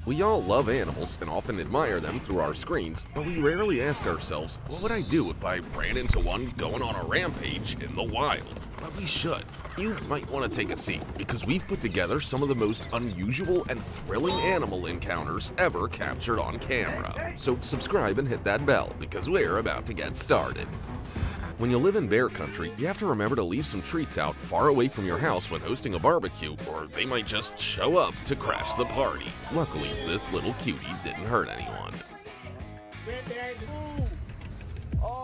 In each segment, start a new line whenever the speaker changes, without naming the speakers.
We all love animals and often admire them through our screens, but we rarely ask ourselves, what would I do if I ran into one going on a rampage in the wild? But we should. You might want to take a seat, because we've put together some of the most unusual and thrilling animal encounters ever captured on camera. So subscribe and hit that bell, because we're about to get started. When you live in bear country, you have to remember to leave some treats out far away from your house when hosting a barbecue, or they might just show up to crash the party. Luckily, this little cutie didn't hurt anyone.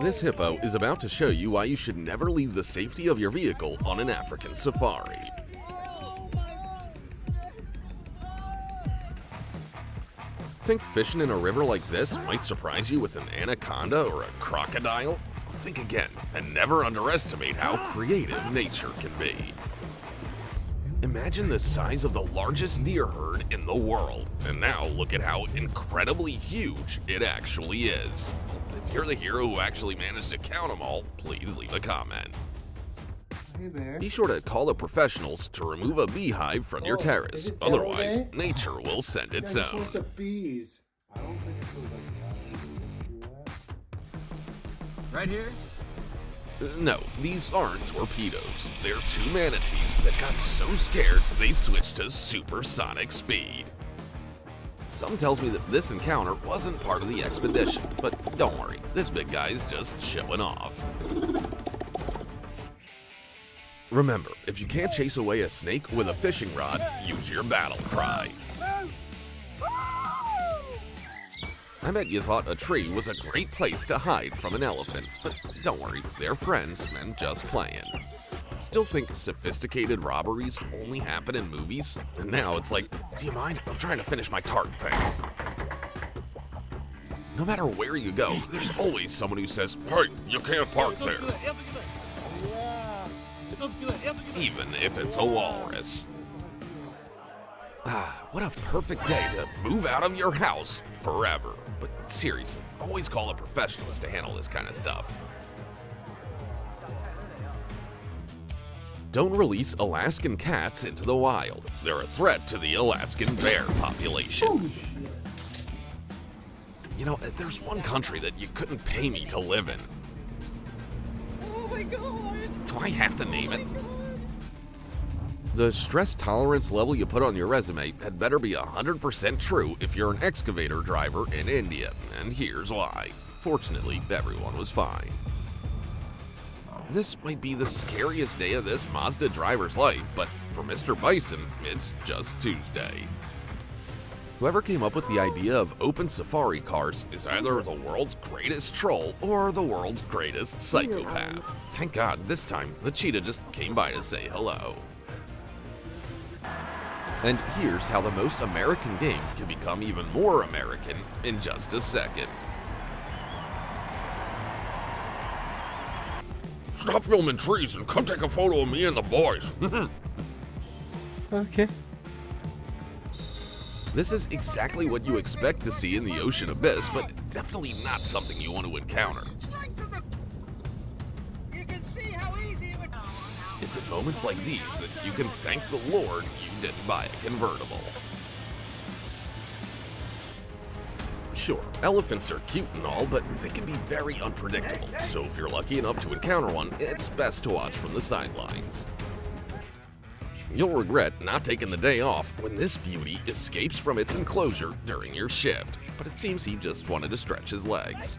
This hippo is about to show you why you should never leave the safety of your vehicle on an African safari. Think fishing in a river like this might surprise you with an anaconda or a crocodile? Think again, and never underestimate how creative nature can be. Imagine the size of the largest deer herd in the world, and now look at how incredibly huge it actually is. If you're the hero who actually managed to count them all, please leave a comment.
Hey bear.
Be sure to call the professionals to remove a beehive from your terrace, otherwise nature will send its own.
What's up, bees? I don't think it feels like that.
Right here?
No, these aren't torpedoes. They're two manatees that got so scared they switched to supersonic speed. Something tells me that this encounter wasn't part of the expedition, but don't worry, this big guy's just showing off. Remember, if you can't chase away a snake with a fishing rod, use your battle cry. I bet you thought a tree was a great place to hide from an elephant, but don't worry, they're friends and just playing. Still think sophisticated robberies only happen in movies? And now it's like, do you mind? I'm trying to finish my tart, thanks. No matter where you go, there's always someone who says, hey, you can't park there. Even if it's a walrus. Ah, what a perfect day to move out of your house forever. But seriously, always call the professionals to handle this kind of stuff. Don't release Alaskan cats into the wild. They're a threat to the Alaskan bear population. You know, there's one country that you couldn't pay me to live in.
Oh my god!
Do I have to name it? The stress tolerance level you put on your resume had better be 100% true if you're an excavator driver in India, and here's why. Fortunately, everyone was fine. This might be the scariest day of this Mazda driver's life, but for Mr. Bison, it's just Tuesday. Whoever came up with the idea of open safari cars is either the world's greatest troll or the world's greatest psychopath. Thank God, this time, the cheetah just came by to say hello. And here's how the most American game can become even more American in just a second. Stop filming trees and come take a photo of me and the boys.
Okay.
This is exactly what you expect to see in the ocean abyss, but definitely not something you want to encounter.
You can see how easy it would.
It's at moments like these that you can thank the Lord you didn't buy a convertible. Sure, elephants are cute and all, but they can be very unpredictable, so if you're lucky enough to encounter one, it's best to watch from the sidelines. You'll regret not taking the day off when this beauty escapes from its enclosure during your shift, but it seems he just wanted to stretch his legs.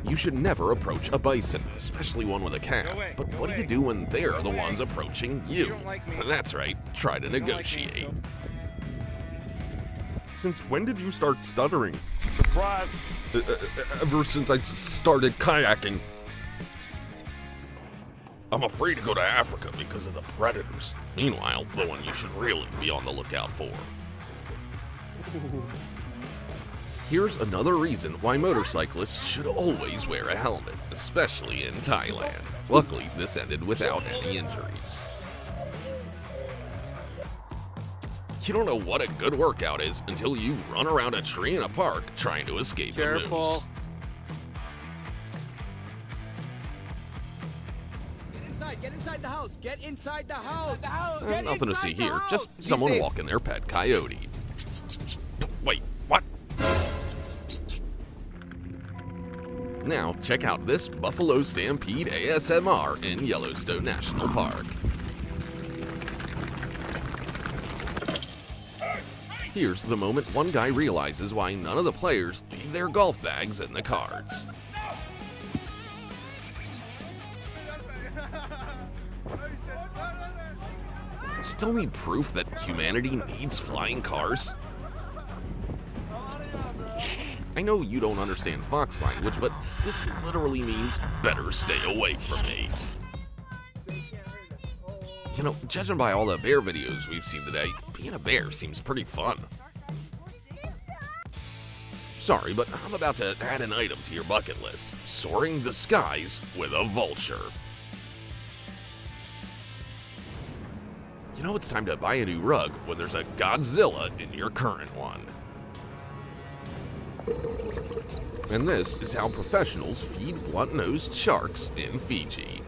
You should never approach a bison, especially one with a calf, but what do you do when they're the ones approaching you? That's right, try to negotiate. Since when did you start stuttering?
Surprise!
Ever since I started kayaking. I'm afraid to go to Africa because of the predators. Meanwhile, the one you should really be on the lookout for. Here's another reason why motorcyclists should always wear a helmet, especially in Thailand. Luckily, this ended without any injuries. You don't know what a good workout is until you've run around a tree in a park trying to escape a moose.
Careful.
Get inside, get inside!
inside the house. Get inside the house.
Nothing to see here, just someone walking their pet coyote. Wait, what? Now, check out this Buffalo Stampede ASMR in Yellowstone National Park. Here's the moment one guy realizes why none of the players leave their golf bags in the carts. Still need proof that humanity needs flying cars? I know you don't understand fox language, but this literally means better stay away from me. You know, judging by all the bear videos we've seen today, being a bear seems pretty fun. Sorry, but I'm about to add an item to your bucket list: soaring the skies with a vulture. You know it's time to buy a new rug when there's a Godzilla in your current one. And this is how professionals feed blunt-nosed sharks in Fiji.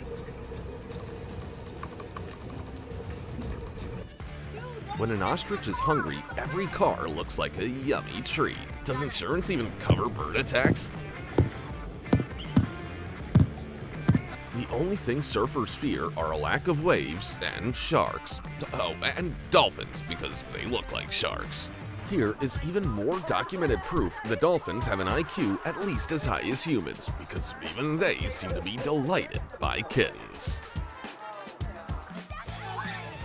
When an ostrich is hungry, every car looks like a yummy treat. Does insurance even cover bird attacks? The only thing surfers fear are a lack of waves and sharks. Oh, and dolphins, because they look like sharks. Here is even more documented proof that dolphins have an IQ at least as high as humans, because even they seem to be delighted by kittens.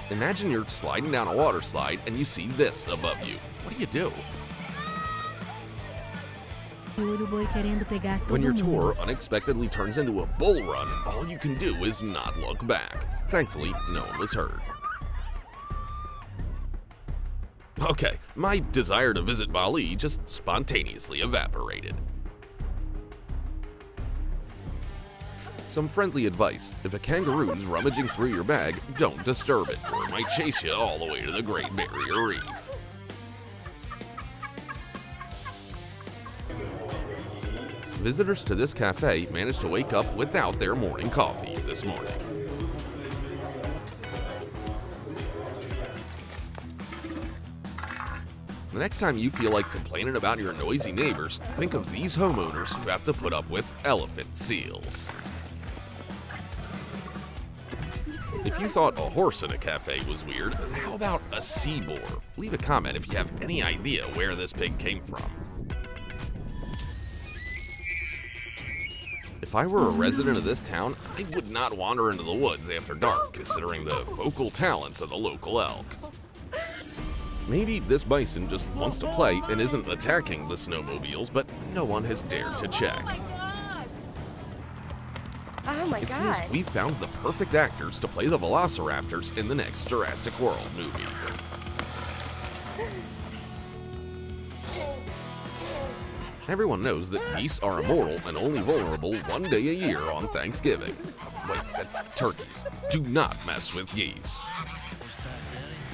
Imagine you're sliding down a water slide and you see this above you. What do you do? When your tour unexpectedly turns into a bull run, all you can do is not look back. Thankfully, no one was hurt. Okay, my desire to visit Bali just spontaneously evaporated. Some friendly advice: if a kangaroo is rummaging through your bag, don't disturb it, or it might chase you all the way to the Great Barrier Reef. Visitors to this cafe managed to wake up without their morning coffee this morning. The next time you feel like complaining about your noisy neighbors, think of these homeowners who have to put up with elephant seals. If you thought a horse in a cafe was weird, how about a sea boar? Leave a comment if you have any idea where this pig came from. If I were a resident of this town, I would not wander into the woods after dark, considering the vocal talents of the local elk. Maybe this bison just wants to play and isn't attacking the snowmobiles, but no one has dared to check.
Oh my
It
god.
seems we found the perfect actors to play the velociraptors in the next Jurassic World movie. Everyone knows that geese are immortal and only vulnerable one day a year on Thanksgiving. Wait, that's turkeys. Do not mess with geese.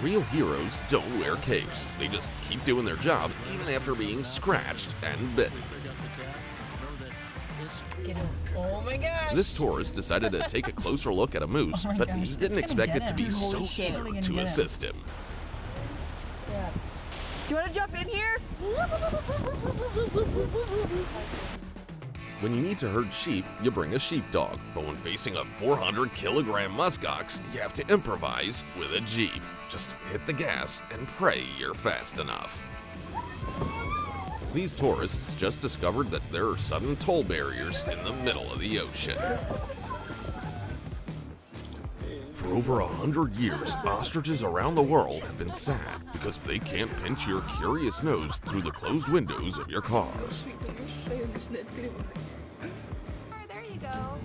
Real heroes don't wear capes. They just keep doing their job even after being scratched and bitten.
Oh my god.
This tourist decided to take a closer look at a moose, but he didn't expect it to be so eager to assist him.
Do you want to jump in here?
When you need to herd sheep, you bring a sheepdog, but when facing a 400-kilogram muskox, you have to improvise with a jeep. Just hit the gas and pray you're fast enough. These tourists just discovered that there are sudden toll barriers in the middle of the ocean. For over 100 years, ostriches around the world have been sad because they can't pinch your curious nose through the closed windows of your car.
There you go.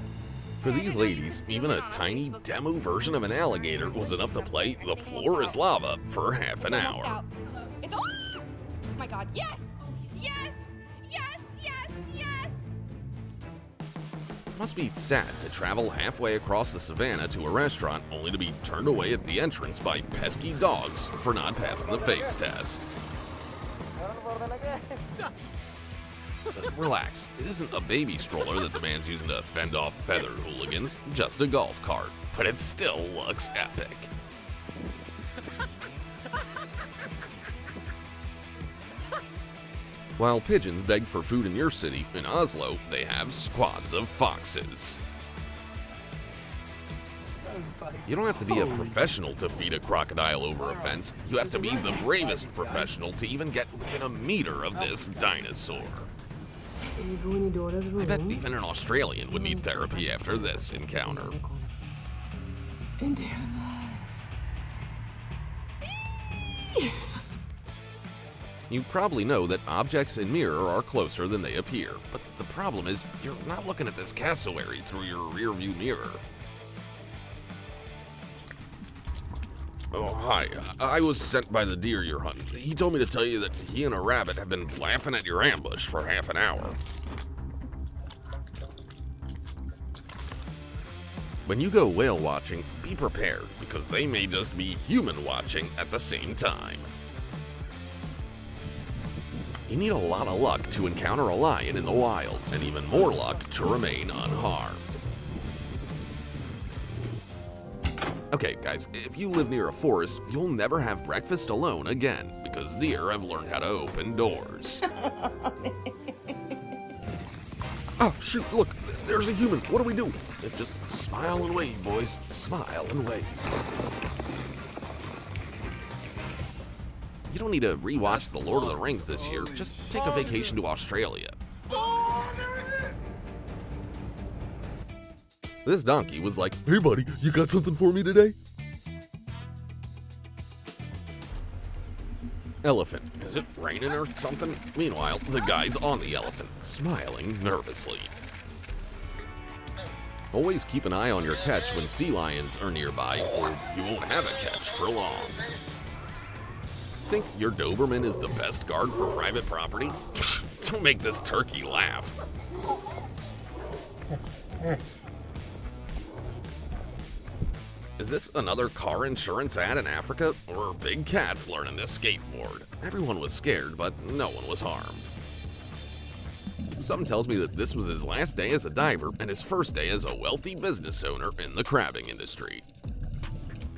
For these ladies, even a tiny demo version of an alligator was enough to play The Floor is Lava for half an hour.
It's oh my god, yes! Yes! Yes! Yes! Yes!
Must be sad to travel halfway across the savannah to a restaurant only to be turned away at the entrance by pesky dogs for not passing the face test. Relax, it isn't a baby stroller that the man's using to fend off feathered hooligans, just a golf cart, but it still looks epic. While pigeons beg for food in your city, in Oslo, they have squads of foxes. You don't have to be a professional to feed a crocodile over a fence. You have to be the bravest professional to even get within a meter of this dinosaur. I bet even an Australian would need therapy after this encounter. You probably know that objects in mirror are closer than they appear, but the problem is you're not looking at this cassowary through your rearview mirror. Oh, hi. I was sent by the deer you're hunting. He told me to tell you that he and a rabbit have been laughing at your ambush for half an hour. When you go whale watching, be prepared, because they may just be human watching at the same time. You need a lot of luck to encounter a lion in the wild, and even more luck to remain unharmed. Okay, guys, if you live near a forest, you'll never have breakfast alone again, because deer have learned how to open doors. Oh, shoot, look, there's a human. What do we do? Just smile and wave, boys. Smile and wave. You don't need to rewatch The Lord of the Rings this year. Just take a vacation to Australia. This donkey was like, "Hey buddy, you got something for me today?" Elephant. Is it raining or something? Meanwhile, the guy's on the elephant, smiling nervously. Always keep an eye on your catch when sea lions are nearby, or you won't have a catch for long. Think your Doberman is the best guard for private property? Don't make this turkey laugh. Is this another car insurance ad in Africa? Or big cats learning to skateboard? Everyone was scared, but no one was harmed. Something tells me that this was his last day as a diver and his first day as a wealthy business owner in the crabbing industry.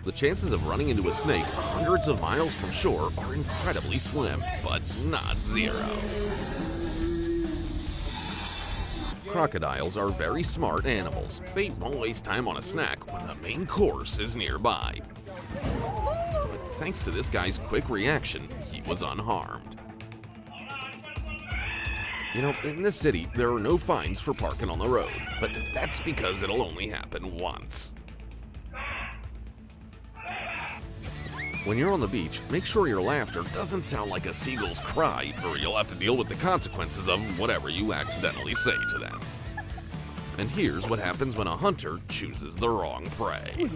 The chances of running into a snake hundreds of miles from shore are incredibly slim, but not zero. Crocodiles are very smart animals. They won't waste time on a snack when the main course is nearby. But thanks to this guy's quick reaction, he was unharmed. You know, in this city, there are no fines for parking on the road, but that's because it'll only happen once. When you're on the beach, make sure your laughter doesn't sound like a seagull's cry, or you'll have to deal with the consequences of whatever you accidentally say to them. And here's what happens when a hunter chooses the wrong prey.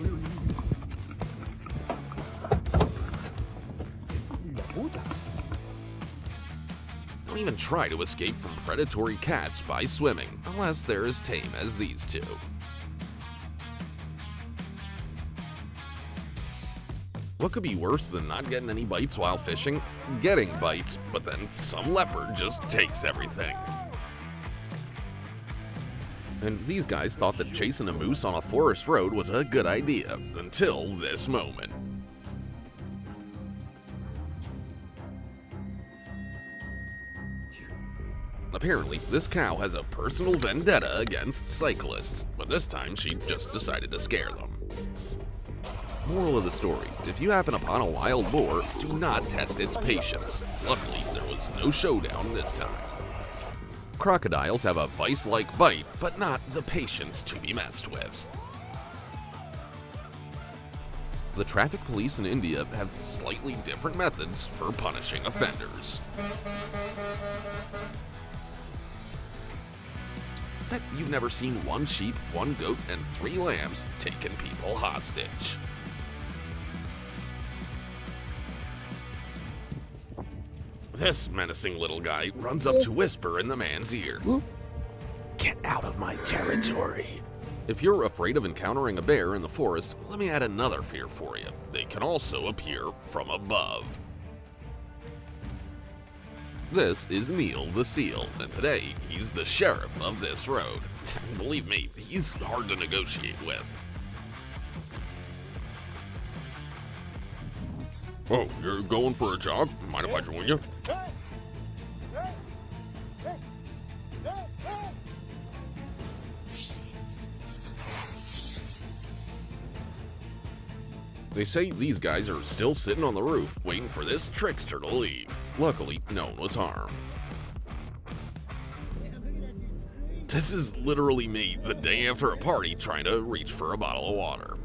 Don't even try to escape from predatory cats by swimming, unless they're as tame as these two. What could be worse than not getting any bites while fishing? Getting bites, but then some leopard just takes everything. And these guys thought that chasing a moose on a forest road was a good idea, until this moment. Apparently, this cow has a personal vendetta against cyclists, but this time she just decided to scare them. Moral of the story, if you happen upon a wild boar, do not test its patience. Luckily, there was no showdown this time. Crocodiles have a vice-like bite, but not the patience to be messed with. The traffic police in India have slightly different methods for punishing offenders. Bet you've never seen one sheep, one goat, and 3 lambs taking people hostage. This menacing little guy runs up to whisper in the man's ear. "Get out of my territory." If you're afraid of encountering a bear in the forest, let me add another fear for you. They can also appear from above. This is Neil the Seal, and today he's the sheriff of this road. Believe me, he's hard to negotiate with. Oh, you're going for a jog? Mind if I join you? They say these guys are still sitting on the roof waiting for this trickster to leave. Luckily, no one was harmed. This is literally me the day after a party trying to reach for a bottle of water.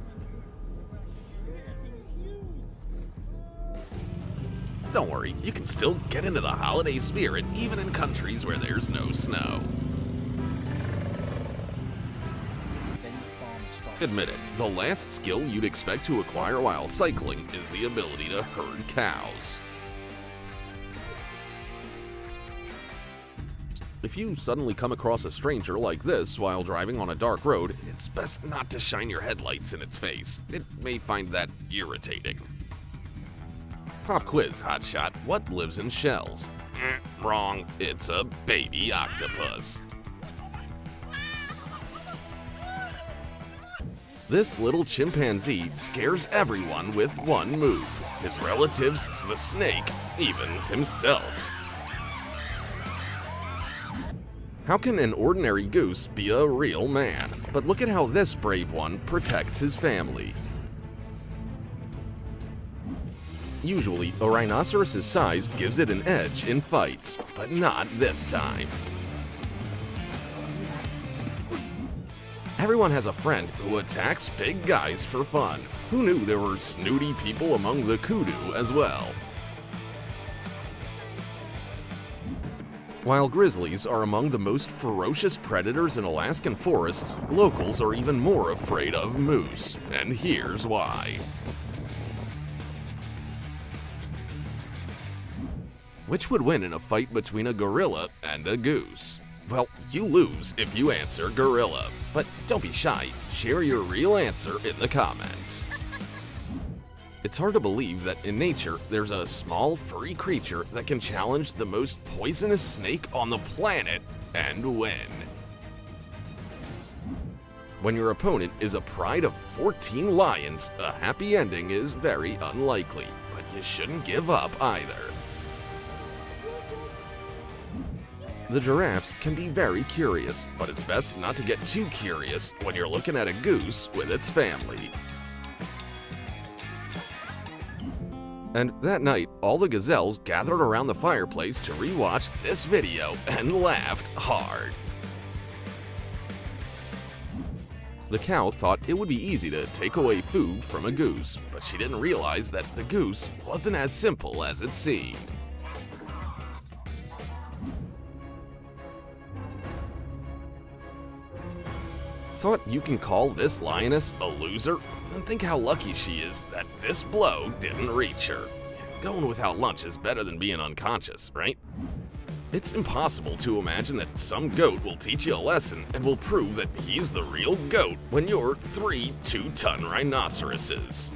Don't worry, you can still get into the holiday spirit even in countries where there's no snow. Admit it, the last skill you'd expect to acquire while cycling is the ability to herd cows. If you suddenly come across a stranger like this while driving on a dark road, it's best not to shine your headlights in its face. It may find that irritating. Pop quiz, hotshot. What lives in shells? Wrong. It's a baby octopus. This little chimpanzee scares everyone with one move. His relatives, the snake, even himself. How can an ordinary goose be a real man? But look at how this brave one protects his family. Usually, a rhinoceros's size gives it an edge in fights, but not this time. Everyone has a friend who attacks big guys for fun. Who knew there were snooty people among the kudu as well? While grizzlies are among the most ferocious predators in Alaskan forests, locals are even more afraid of moose, and here's why. Which would win in a fight between a gorilla and a goose? Well, you lose if you answer gorilla, but don't be shy, share your real answer in the comments. It's hard to believe that in nature, there's a small furry creature that can challenge the most poisonous snake on the planet and win. When your opponent is a pride of 14 lions, a happy ending is very unlikely, but you shouldn't give up either. The giraffes can be very curious, but it's best not to get too curious when you're looking at a goose with its family. And that night, all the gazelles gathered around the fireplace to rewatch this video and laughed hard. The cow thought it would be easy to take away food from a goose, but she didn't realize that the goose wasn't as simple as it seemed. Thought you can call this lioness a loser? Then think how lucky she is that this blow didn't reach her. Going without lunch is better than being unconscious, right? It's impossible to imagine that some goat will teach you a lesson and will prove that he's the real goat when you're 3 2-ton rhinoceroses.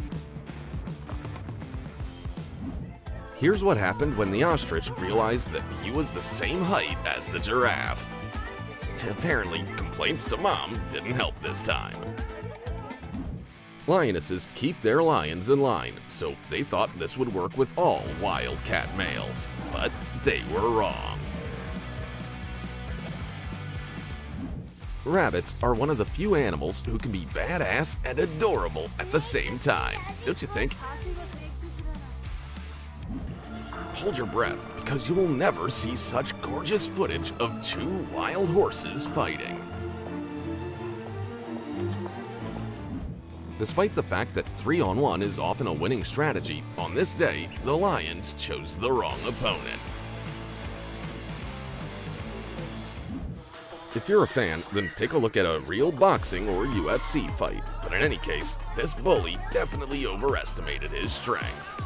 Here's what happened when the ostrich realized that he was the same height as the giraffe. Apparently, complaints to mom didn't help this time. Lionesses keep their lions in line, so they thought this would work with all wildcat males, but they were wrong. Rabbits are one of the few animals who can be badass and adorable at the same time, don't you think? Hold your breath, because you will never see such gorgeous footage of 2 wild horses fighting. Despite the fact that 3-on-1 is often a winning strategy, on this day, the Lions chose the wrong opponent. If you're a fan, then take a look at a real boxing or UFC fight, but in any case, this bully definitely overestimated his strength.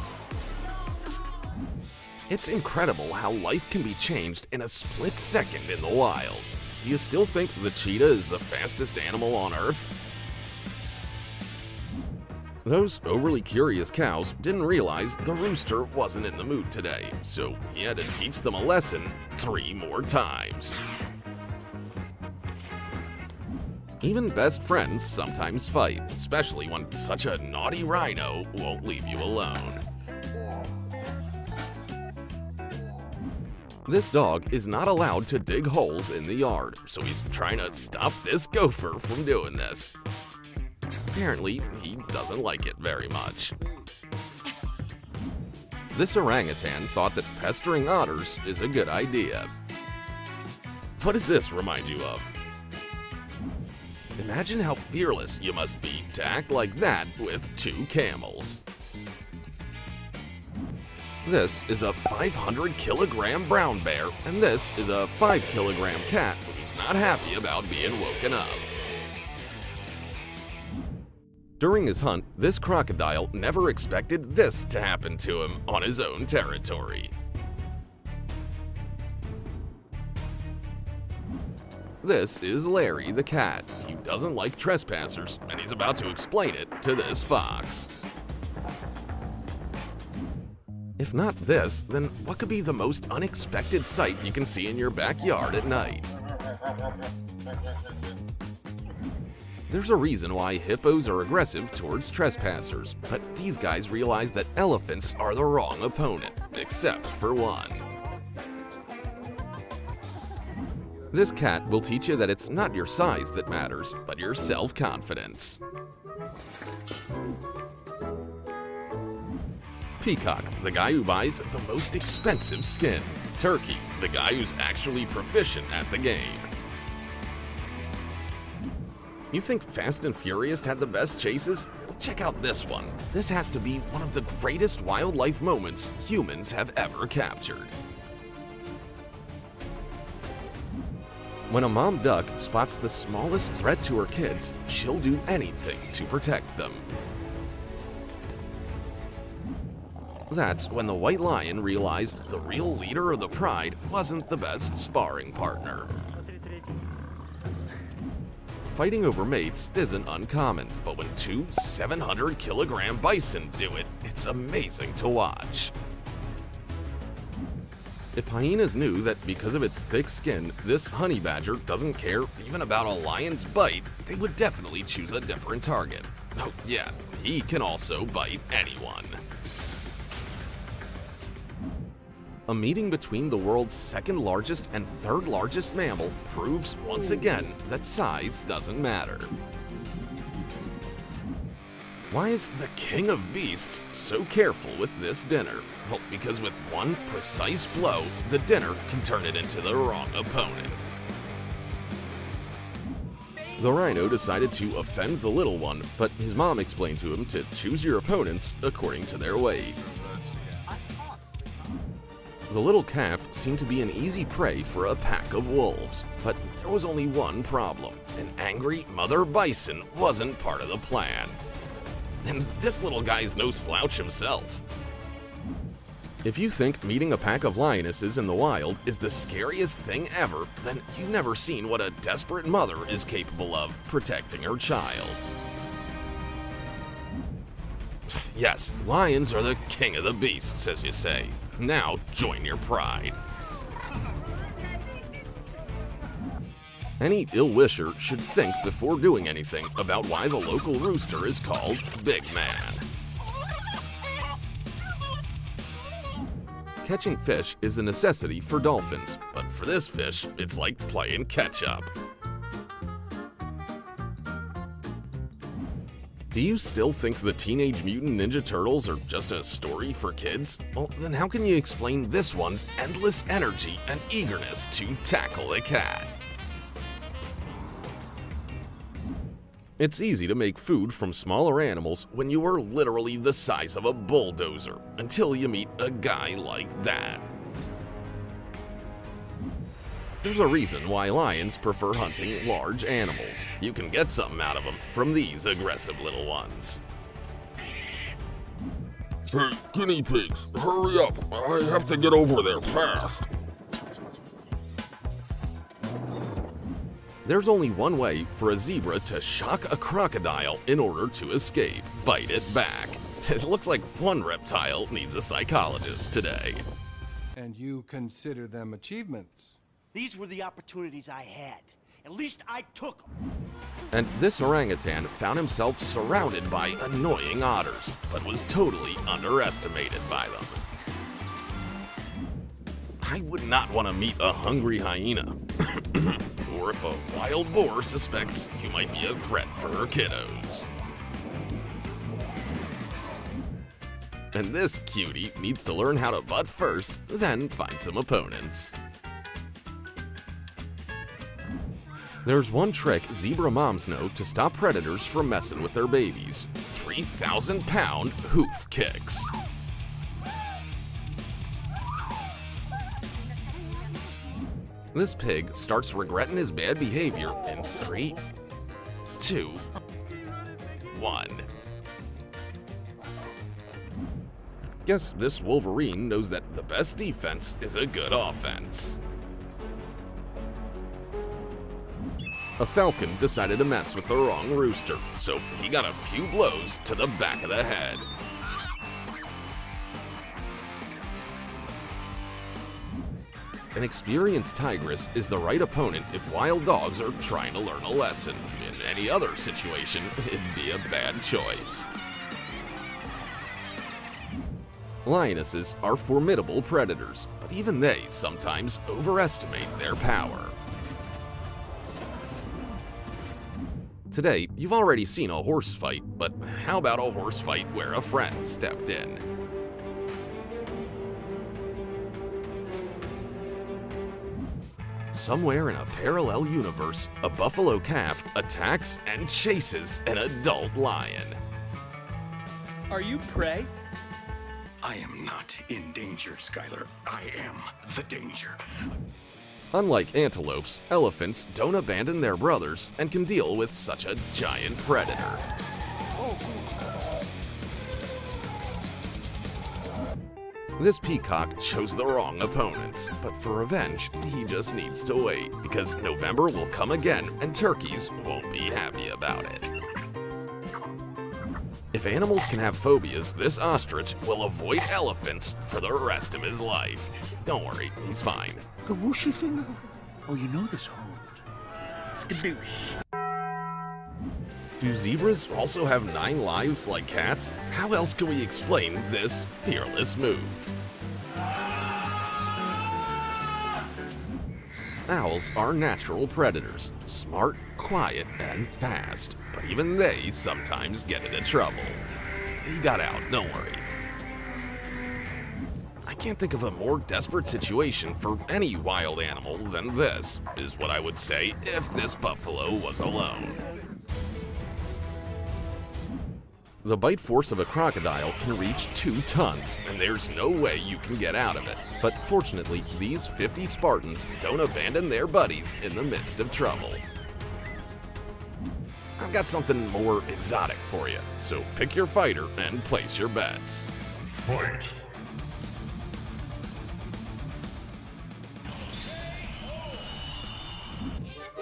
It's incredible how life can be changed in a split second in the wild. Do you still think the cheetah is the fastest animal on Earth? Those overly curious cows didn't realize the rooster wasn't in the mood today, so he had to teach them a lesson 3 more times. Even best friends sometimes fight, especially when such a naughty rhino won't leave you alone. This dog is not allowed to dig holes in the yard, so he's trying to stop this gopher from doing this. Apparently, he doesn't like it very much. This orangutan thought that pestering otters is a good idea. What does this remind you of? Imagine how fearless you must be to act like that with 2 camels. This is a 500-kilogram brown bear, and this is a 5-kilogram cat who's not happy about being woken up. During his hunt, this crocodile never expected this to happen to him on his own territory. This is Larry the cat. He doesn't like trespassers, and he's about to explain it to this fox. If not this, then what could be the most unexpected sight you can see in your backyard at night? There's a reason why hippos are aggressive towards trespassers, but these guys realize that elephants are the wrong opponent, except for one. This cat will teach you that it's not your size that matters, but your self-confidence. Peacock, the guy who buys the most expensive skin. Turkey, the guy who's actually proficient at the game. You think Fast and Furious had the best chases? Well, check out this one. This has to be one of the greatest wildlife moments humans have ever captured. When a mom duck spots the smallest threat to her kids, she'll do anything to protect them. That's when the white lion realized the real leader of the pride wasn't the best sparring partner. Fighting over mates isn't uncommon, but when 2 700-kilogram bison do it, it's amazing to watch. If hyenas knew that because of its thick skin, this honey badger doesn't care even about a lion's bite, they would definitely choose a different target. Oh yeah, he can also bite anyone. A meeting between the world's 2nd largest and 3rd largest mammal proves once again that size doesn't matter. Why is the king of beasts so careful with this dinner? Well, because with one precise blow, the dinner can turn it into the wrong opponent. The rhino decided to offend the little one, but his mom explained to him to choose your opponents according to their weight. The little calf seemed to be an easy prey for a pack of wolves, but there was only one problem. An angry mother bison wasn't part of the plan. And this little guy's no slouch himself. If you think meeting a pack of lionesses in the wild is the scariest thing ever, then you've never seen what a desperate mother is capable of protecting her child. Yes, lions are the king of the beasts, as you say. Now join your pride. Any ill-wisher should think before doing anything about why the local rooster is called Big Man. Catching fish is a necessity for dolphins, but for this fish, it's like playing catch-up. Do you still think the Teenage Mutant Ninja Turtles are just a story for kids? Well, then how can you explain this one's endless energy and eagerness to tackle a cat? It's easy to make food from smaller animals when you are literally the size of a bulldozer, until you meet a guy like that. There's a reason why lions prefer hunting large animals. You can get something out of them from these aggressive little ones.
Hey, guinea pigs, hurry up. I have to get over there fast.
There's only one way for a zebra to shock a crocodile in order to escape: bite it back. It looks like one reptile needs a psychologist today.
And you consider them achievements?
These were the opportunities I had. At least I took them.
And this orangutan found himself surrounded by annoying otters, but was totally underestimated by them. I would not want to meet a hungry hyena, or if a wild boar suspects you might be a threat for her kiddos. And this cutie needs to learn how to butt first, then find some opponents. There's one trick zebra moms know to stop predators from messing with their babies: 3,000-pound hoof kicks. This pig starts regretting his bad behavior in 3, 2, 1. Guess this Wolverine knows that the best defense is a good offense. A falcon decided to mess with the wrong rooster, so he got a few blows to the back of the head. An experienced tigress is the right opponent if wild dogs are trying to learn a lesson. In any other situation, it'd be a bad choice. Lionesses are formidable predators, but even they sometimes overestimate their power. Today, you've already seen a horse fight, but how about a horse fight where a friend stepped in? Somewhere in a parallel universe, a buffalo calf attacks and chases an adult lion.
Are you prey?
I am not in danger, Skylar. I am the danger.
Unlike antelopes, elephants don't abandon their brothers and can deal with such a giant predator. This peacock chose the wrong opponents, but for revenge, he just needs to wait, because November will come again and turkeys won't be happy about it. If animals can have phobias, this ostrich will avoid elephants for the rest of his life. Don't worry, he's fine.
The whooshy finger? Oh, you know this hold. Skadoosh.
Do zebras also have 9 lives like cats? How else can we explain this fearless move? Owls are natural predators, smart, quiet, and fast, but even they sometimes get into trouble. He got out, don't worry. I can't think of a more desperate situation for any wild animal than this, is what I would say if this buffalo was alone. The bite force of a crocodile can reach 2 tons, and there's no way you can get out of it. But fortunately, these 50 Spartans don't abandon their buddies in the midst of trouble. I've got something more exotic for you, so pick your fighter and place your bets.
Fight!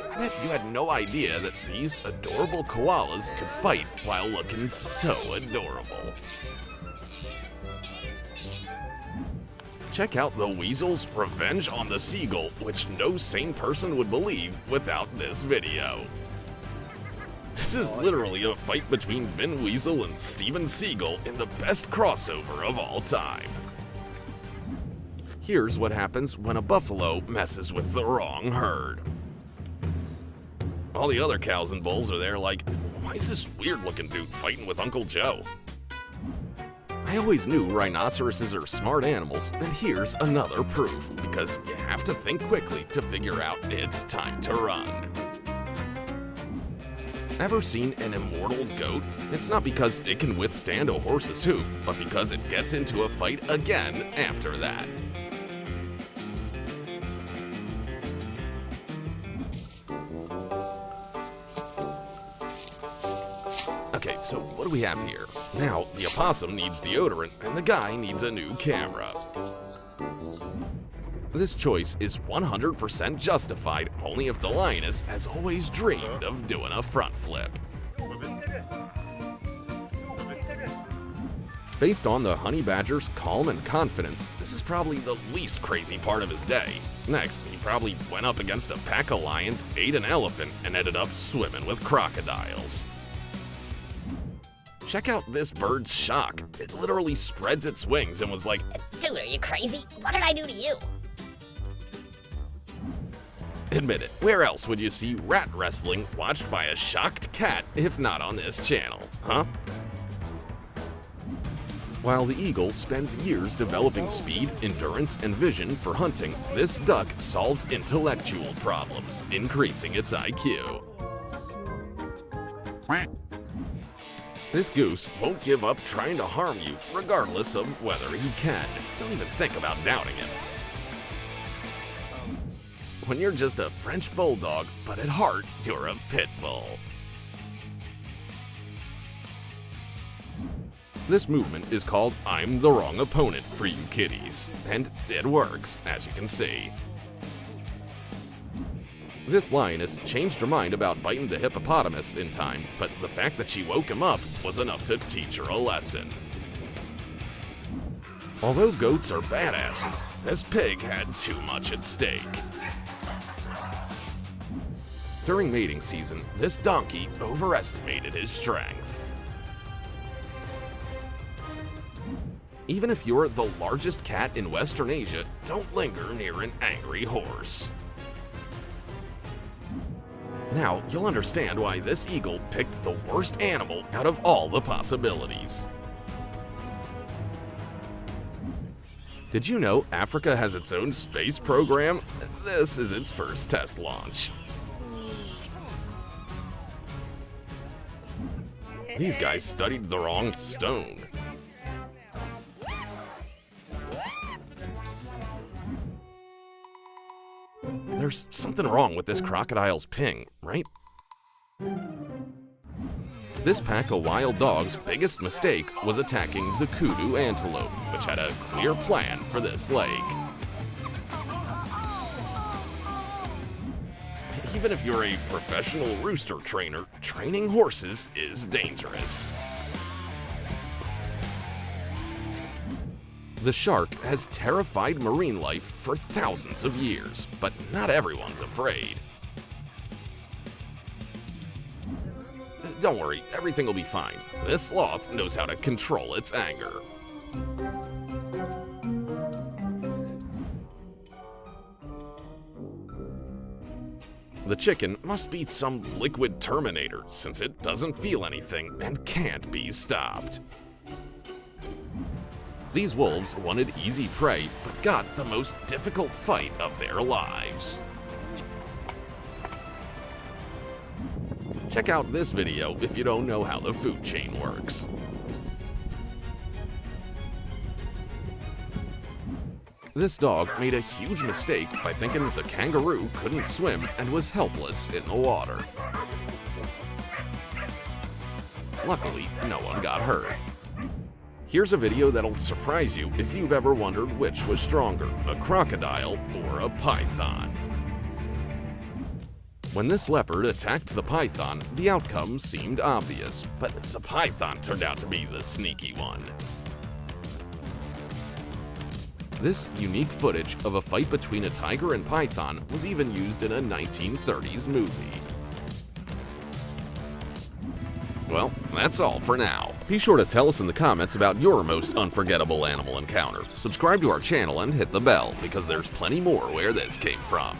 I bet you had no idea that these adorable koalas could fight while looking so adorable. Check out the weasel's revenge on the seagull, which no sane person would believe without this video. This is literally a fight between Vin Weasel and Steven Seagal in the best crossover of all time. Here's what happens when a buffalo messes with the wrong herd. All the other cows and bulls are there like, why is this weird-looking dude fighting with Uncle Joe? I always knew rhinoceroses are smart animals, and here's another proof, because you have to think quickly to figure out it's time to run. Ever seen an immortal goat? It's not because it can withstand a horse's hoof, but because it gets into a fight again after that. Okay, so what do we have here? Now, the opossum needs deodorant, and the guy needs a new camera. This choice is 100% justified only if the lioness has always dreamed of doing a front flip. Based on the honey badger's calm and confidence, this is probably the least crazy part of his day. Next, he probably went up against a pack of lions, ate an elephant, and ended up swimming with crocodiles. Check out this bird's shock. It literally spreads its wings and was like,
"Dude, are you crazy? What did I do to you?"
admit it, where else would you see rat wrestling watched by a shocked cat if not on this channel, huh? While the eagle spends years developing speed, endurance, and vision for hunting, this duck solved intellectual problems, increasing its IQ. This goose won't give up trying to harm you, regardless of whether he can. Don't even think about doubting him. When you're just a French bulldog, but at heart, you're a pit bull. This movement is called I'm the Wrong Opponent for you kitties, and it works, as you can see. This lioness changed her mind about biting the hippopotamus in time, but the fact that she woke him up was enough to teach her a lesson. Although goats are badasses, this pig had too much at stake. During mating season, this donkey overestimated his strength. Even if you're the largest cat in Western Asia, don't linger near an angry horse. Now, you'll understand why this eagle picked the worst animal out of all the possibilities. Did you know Africa has its own space program? This is its first test launch. These guys studied the wrong stone. There's something wrong with this crocodile's ping, right? This pack of wild dogs' biggest mistake was attacking the kudu antelope, which had a clear plan for this lake. Even if you're a professional rooster trainer, training horses is dangerous. The shark has terrified marine life for thousands of years, but not everyone's afraid. Don't worry, everything will be fine. This sloth knows how to control its anger. The chicken must be some liquid terminator, since it doesn't feel anything and can't be stopped. These wolves wanted easy prey, but got the most difficult fight of their lives. Check out this video if you don't know how the food chain works. This dog made a huge mistake by thinking the kangaroo couldn't swim and was helpless in the water. Luckily, no one got hurt. Here's a video that'll surprise you if you've ever wondered which was stronger, a crocodile or a python. When this leopard attacked the python, the outcome seemed obvious, but the python turned out to be the sneaky one. This unique footage of a fight between a tiger and python was even used in a 1930s movie. Well, that's all for now. Be sure to tell us in the comments about your most unforgettable animal encounter. Subscribe to our channel and hit the bell, because there's plenty more where this came from.